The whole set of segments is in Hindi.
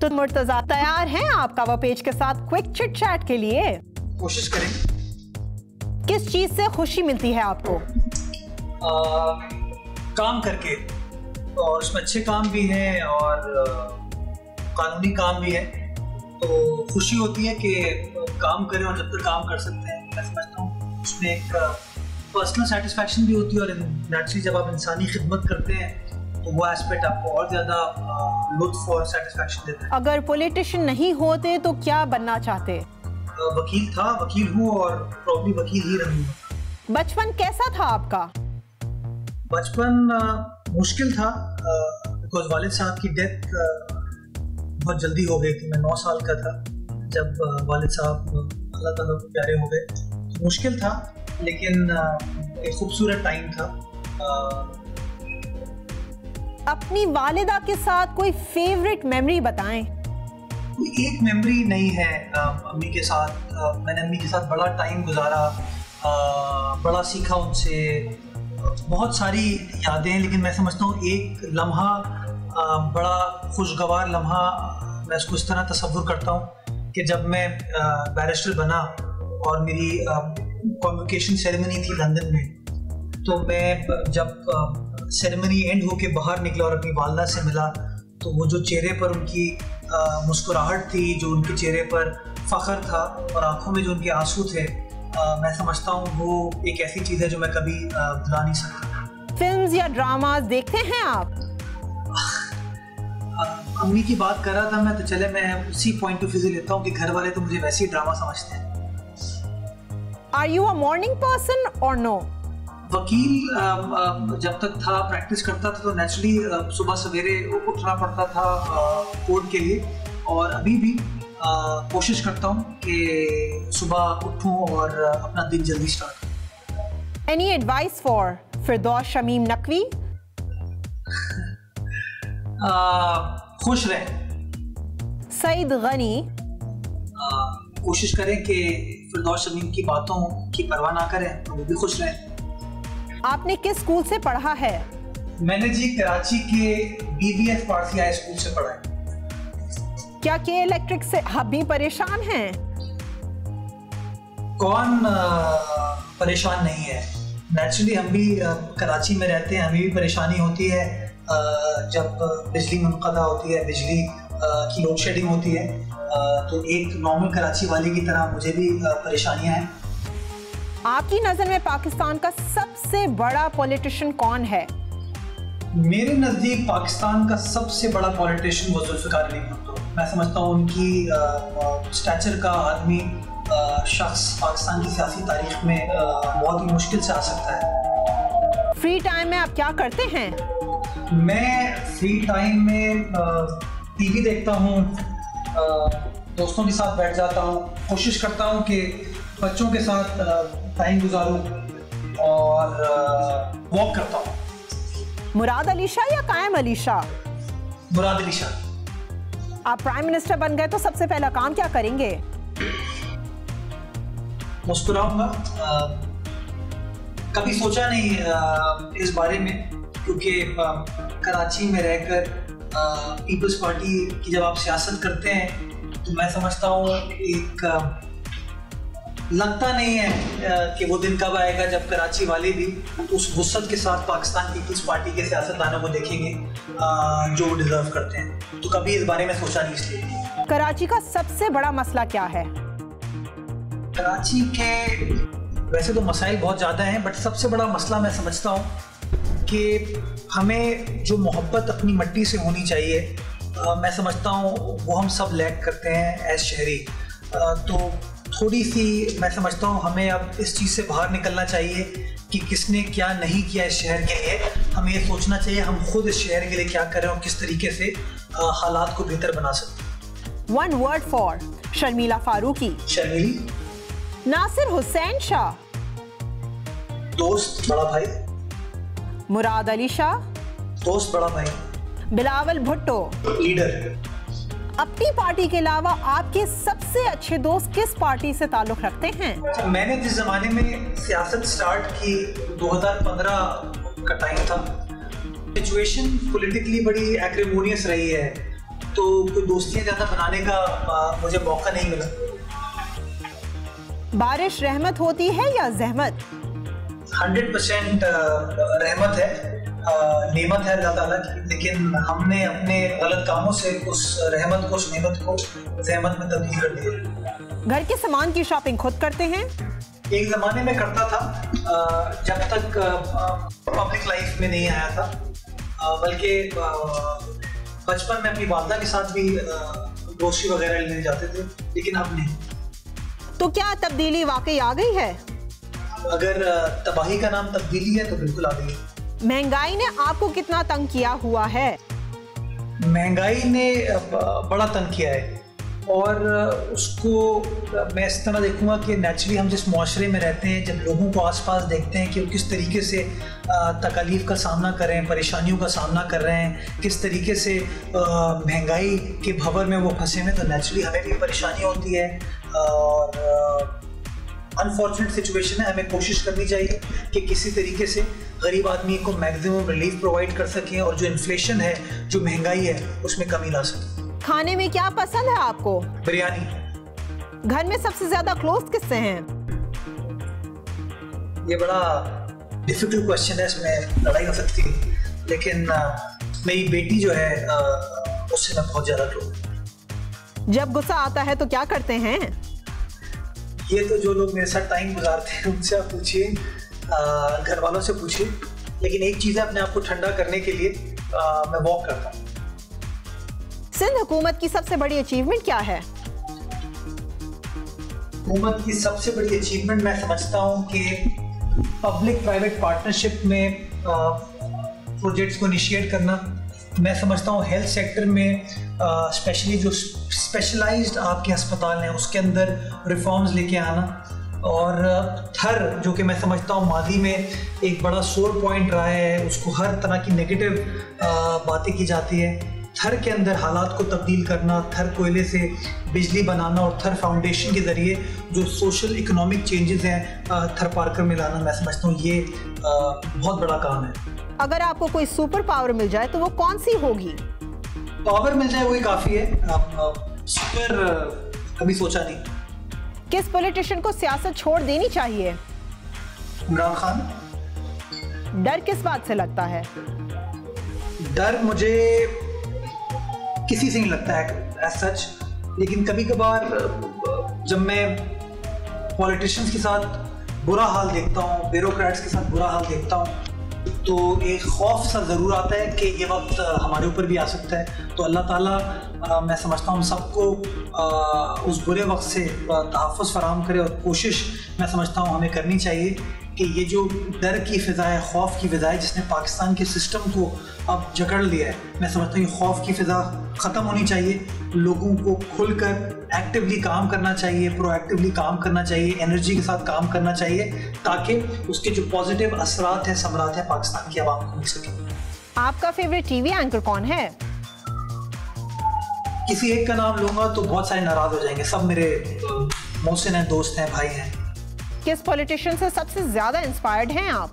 तो मुर्तजा तैयार हैं आपका वो पेज के साथ क्विक चिट चैट के लिए? कोशिश करें। किस चीज से खुशी मिलती है आपको? काम करके, और उसमें अच्छे काम भी हैं और कानूनी काम भी है, तो खुशी होती है कि काम करें और जब तक काम कर सकते हैं मैं समझता हूँ उसमें एक पर्सनल सेटिस्फैक्शन भी होती है। और नेचुरली जब आप इंसानी खिदमत करते हैं तो वो एस्पेक्ट आपको और ज़्यादा लुत्फ और सेटिस्फैक्शन देता है। अगर पॉलिटिशियन नहीं होते तो क्या बनना चाहते? वकील था, वकील हूँ और प्रॉब्ली वकील ही रहूँगा। बचपन कैसा था आपका? बचपन मुश्किल था बिकॉज वालिद साहब की डेथ बहुत जल्दी हो गई थी। मैं 9 साल का था जब वालिद साहब अल्लाह ताला को प्यारे हो गए। तो मुश्किल था लेकिन एक खूबसूरत टाइम था। अपनी वालिदा के साथ कोई फेवरेट मेमोरी बताएं। एक मेमोरी नहीं है अम्मी के साथ। मैंने अम्मी के साथ बड़ा टाइम गुजारा, बड़ा सीखा उनसे, बहुत सारी यादें हैं। लेकिन मैं समझता हूँ एक लम्हा बड़ा खुशगवार लम्हा मैं उसको इस तरह तसव्वुर करता हूँ कि जब मैं बैरिस्टर बना और मेरी कॉन्वोकेशन सेरेमनी थी लंदन में, तो मैं जब सेरेमनी एंड होके बाहर निकला और अपनी वालदा से मिला तो वो जो चेहरे पर उनकी मुस्कुराहट थी, जो उनके चेहरे पर फ़ख्र था और आंखों में जो उनके आंसू थे, मैं समझता हूँ वो एक ऐसी चीज़ है जो मैं कभी भुला नहीं सकता। फिल्म्स या ड्रामास देखते हैं आप? अम्मी की बात कर रहा था मैं, तो चले मैं उसी पॉइंट ऑफ व्यू से लेता हूँ कि घर वाले तो मुझे वैसे ही ड्रामा समझते हैं। Are you a morning person or no? वकील जब तक था, प्रैक्टिस करता था, तो नेचुरली सुबह सवेरे उठना पड़ता था कोर्ट के लिए, और अभी भी कोशिश करता हूँ कि सुबह उठूँ और अपना दिन जल्दी स्टार्ट करूँ। Any advice for फिरदौस शमीम नकवी? खुश रहें। सईद गनी? कोशिश करें कि फिरदौस शमीम की बातों की परवाह ना करें, तो वो भी खुश रहें। आपने किस स्कूल से पढ़ा है? मैंने जी कराची के BVF पारसी हाई स्कूल से पढ़ा है। क्या के इलेक्ट्रिक से आप भी परेशान हैं? कौन परेशान नहीं है। नेचुरली हम भी कराची में रहते हैं, हमें भी परेशानी होती है जब बिजली मुनक़दा होती है, बिजली की लोड शेडिंग होती है, तो एक नॉर्मल कराची वाले की तरह मुझे भी परेशानियां हैं। आपकी नज़र में पाकिस्तान का सबसे बड़ा पॉलिटिशियन कौन है? मेरे नज़दीक पाकिस्तान का सबसे बड़ा पॉलिटिशियन वो जुल्फ़िकार अली भुट्टो। मैं समझता हूँ उनकी स्टैचर का आदमी शख्स पाकिस्तान की सियासी तारीख में बहुत ही मुश्किल से आ सकता है। फ्री टाइम में आप क्या करते हैं? मैं फ्री टाइम में TV देखता हूँ, दोस्तों के साथ बैठ जाता हूँ, कोशिश करता हूँ कि बच्चों के साथ टाइम गुजारूं और वॉक करता हूँ। मुराद अली शाह या कायम अली शाह? मुराद अली शाह। आप प्राइम मिनिस्टर बन गए तो सबसे पहला काम क्या करेंगे? मुस्कुराऊंगा। कभी सोचा नहीं इस बारे में, क्योंकि कराची में रहकर पीपल्स पार्टी की जब आप सियासत करते हैं तो मैं समझता हूँ एक लगता नहीं है कि वो दिन कब आएगा जब कराची वाले भी उस वुसअत के साथ पाकिस्तान पीपल्स पार्टी के सियासतदानों को देखेंगे जो वो डिजर्व करते हैं। तो कभी इस बारे में सोचा नहीं इसलिए। कराची का सबसे बड़ा मसला क्या है? कराची के वैसे तो मसाइल बहुत ज़्यादा हैं, बट सबसे बड़ा मसला मैं समझता हूँ कि हमें जो मोहब्बत अपनी मिट्टी से होनी चाहिए, मैं समझता हूँ वो हम सब लैक करते हैं एज शहरी। तो थोड़ी सी मैं समझता हूँ हमें अब इस चीज़ से बाहर निकलना चाहिए कि किसने क्या नहीं किया इस शहर के लिए। हमें ये सोचना चाहिए हम खुद इस शहर के लिए क्या करें और किस तरीके से हालात को बेहतर बना सकते हैं। One word for Sharmila Farooqui. शर्मिली। नासिर हुसैन शाह। दोस्त बड़ा भाई। मुराद अली शाह। दोस्त बड़ा भाई। बिलावल भुट्टो। लीडर। अपनी पार्टी के अलावा आपके सबसे अच्छे दोस्त किस पार्टी से ताल्लुक रखते हैं? मैंने जिस जमाने में सियासत स्टार्ट की 2015 का टाइम था, सिचुएशन पॉलिटिकली बड़ी एक्रिमोनियस रही है तो कोई दोस्तियाँ ज़्यादा बनाने का मुझे मौका नहीं मिला। बारिश रहमत होती है या जहमत? 100% रहमत है, नेमत है अल्लाह ताला की, लेकिन हमने अपने गलत कामों से उस रहमत को, उस नेमत को जहमत में तब्दील कर दिया। घर के सामान की शॉपिंग खुद करते हैं? एक ज़माने में करता था, जब तक पब्लिक लाइफ में नहीं आया था, बल्कि बचपन में अपनी वालदा के साथ भी ग्रोसरी वगैरह लेने जाते थे, लेकिन अब नहीं। तो क्या तब्दीली वाकई आ गई है? अगर तबाही का नाम तब्दीली है तो बिल्कुल आ गई है। महंगाई ने आपको कितना तंग किया हुआ है? महंगाई ने बड़ा तंग किया है, और उसको मैं इस तरह देखूंगा कि नेचुरली हम जिस मुआशरे में रहते हैं, जब लोगों को आसपास देखते हैं कि वो किस तरीके से तकलीफ का सामना कर रहे हैं, परेशानियों का सामना कर रहे हैं, किस तरीके से महंगाई के भंवर में वो फंसे हैं, तो नेचुरली हमें भी परेशानी होती है। और अनफॉर्चुनेट सिचुएशन है, हमें कोशिश करनी चाहिए कि किसी तरीके से गरीब आदमी को मैक्सिमम रिलीफ प्रोवाइड कर सकें, और जो इन्फ्लेशन है, जो महंगाई है, उसमें कमी ला सकें। खाने में क्या पसंद है आपको? बिरयानी। घर में सबसे ज्यादा क्लोज किससे हैं? ये बड़ा डिफिकल्ट क्वेश्चन है, इसमें लड़ाई हो सकती है, लेकिन मेरी बेटी जो है उससे मैं बहुत ज्यादा क्लोज। जब गुस्सा आता है तो क्या करते हैं? ये तो जो लोग मेरे साथ टाइम गुजारते हैं उनसे आप पूछिए, घर वालों से पूछिए, लेकिन एक चीज़ है, अपने आप को ठंडा करने के लिए मैं वॉक करता हूँ। सिंध हुकूमत की सबसे बड़ी अचीवमेंट क्या है? हुकूमत की सबसे बड़ी अचीवमेंट मैं समझता हूँ कि पब्लिक प्राइवेट पार्टनरशिप में प्रोजेक्ट्स को इनिशिएट करना। मैं समझता हूँ हेल्थ सेक्टर में स्पेशली जो स्पेशलाइज्ड आपके अस्पताल हैं उसके अंदर रिफॉर्म्स लेके आना, और हर जो कि मैं समझता हूँ मादी में एक बड़ा सोर पॉइंट रहा है, उसको हर तरह की नेगेटिव बातें की जाती है। थर के अंदर हालात को तब्दील करना, थर कोयले से बिजली बनाना, और थर फाउंडेशन के ज़रिए जो सोशल इकोनॉमिक चेंजेस हैं थर पार्कर में लाना, मैं समझता हूँ ये बहुत बड़ा काम है। अगर आपको कोई सुपर पावर मिल जाए तो वो कौन सी होगी? पावर मिल जाए वही काफ़ी है, सुपर कभी सोचा नहीं। किस पॉलिटिशियन को सियासत छोड़ देनी चाहिए? इमरान खान। डर किस बात से लगता है? डर मुझे किसी से नहीं लगता है एज सच, लेकिन कभी कभार जब मैं पॉलिटिशियंस के साथ बुरा हाल देखता हूँ, ब्यूरोक्रेट्स के साथ बुरा हाल देखता हूँ, तो एक खौफ सा ज़रूर आता है कि ये वक्त हमारे ऊपर भी आ सकता है। तो अल्लाह ताला मैं समझता हूँ सबको उस बुरे वक्त से तहफ़्फ़ुज़ फराहम करे, और कोशिश मैं समझता हूँ हमें करनी चाहिए कि ये जो डर की फ़िज़ा है, खौफ की फ़िज़ा है, जिसने पाकिस्तान के सिस्टम को अब जकड़ लिया है, मैं समझता हूँ ये खौफ की फ़िज़ा ख़त्म होनी चाहिए। लोगों को खुलकर एक्टिवली काम करना चाहिए, प्रोएक्टिवली काम करना चाहिए, एनर्जी के साथ काम करना चाहिए, ताकि उसके जो पॉजिटिव असरात हैं, समरात हैं, पाकिस्तान की आवाम को मिल सके। आपका फेवरेट टीवी एंकर कौन है? किसी एक का नाम लूँगा तो बहुत सारे नाराज़ हो जाएंगे, सब मेरे मोहसिन हैं, दोस्त हैं, भाई हैं। किस पॉलिटिशियन से सबसे ज़्यादा इंस्पायर्ड हैं आप?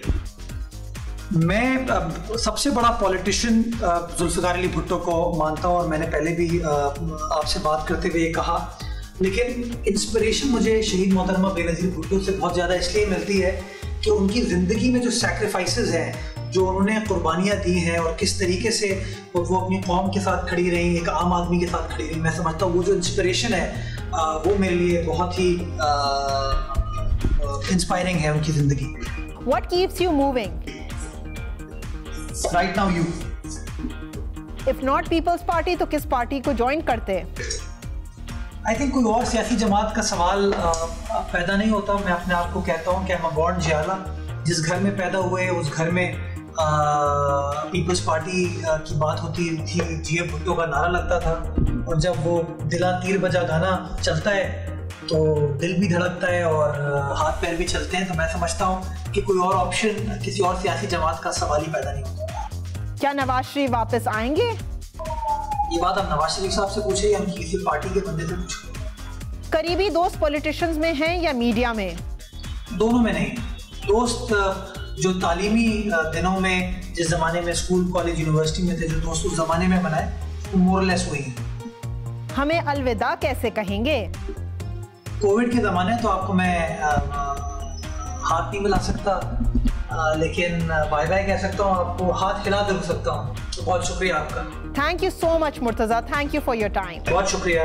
मैं सबसे बड़ा पॉलिटिशियन जुल्फ़िकार अली भुट्टो को मानता हूँ, और मैंने पहले भी आपसे बात करते हुए ये कहा, लेकिन इंस्पिरेशन मुझे शहीद मोहतरमा बेनज़ीर भुट्टो से बहुत ज़्यादा इसलिए मिलती है कि उनकी ज़िंदगी में जो सैक्रिफाइसेस हैं, जो उन्होंने कुर्बानियाँ दी हैं, और किस तरीके से वो अपनी कौम के साथ खड़ी रही, एक आम आदमी के साथ खड़ी रही, मैं समझता हूँ वो जो इंस्पिरेशन है वो मेरे लिए बहुत ही इंस्पायरिंग है उनकी ज़िंदगी। What keeps you moving? Right now you. If not People's Party तो किस पार्टी को ज्वाइन करते? I think कोई और सियासी जमात का सवाल पैदा नहीं होता। मैं अपने आप को कहता हूँ कि I'm a born जियाला। जिस घर में पैदा हुए उस घर में पीपल्स पार्टी की बात होती थी, जीए भुट्टो का नारा लगता था, और जब वो दिला तीर बजा गाना चलता है तो दिल भी धड़कता है और हाथ पैर भी चलते हैं। तो मैं समझता हूँ कि कोई और ऑप्शन, किसी और सियासी जमात का सवाल ही पैदा नहीं होता। क्या नवाज शरीफ वापस आएंगे? ये बात आप नवाज शरीफ साहब से पूछे या किसी पार्टी के बंदे से पूछे। करीबी दोस्त पॉलिटिशियंस में हैं या मीडिया में? दोनों में नहीं। दोस्त जो तालीमी दिनों में, जिस ज़माने में स्कूल कॉलेज यूनिवर्सिटी में थे, जो दोस्त उस ज़माने में बनाए, वो मोरलेस हुई हैं। हमें अलविदा कैसे कहेंगे? कोविड के ज़माने तो आपको मैं हाथ नहीं मिला सकता, लेकिन बाय बाय कह सकता हूँ, आपको हाथ हिला दे सकता हूँ। तो बहुत शुक्रिया आपका। Thank you so much Murtaza, thank you for your time. बहुत शुक्रिया।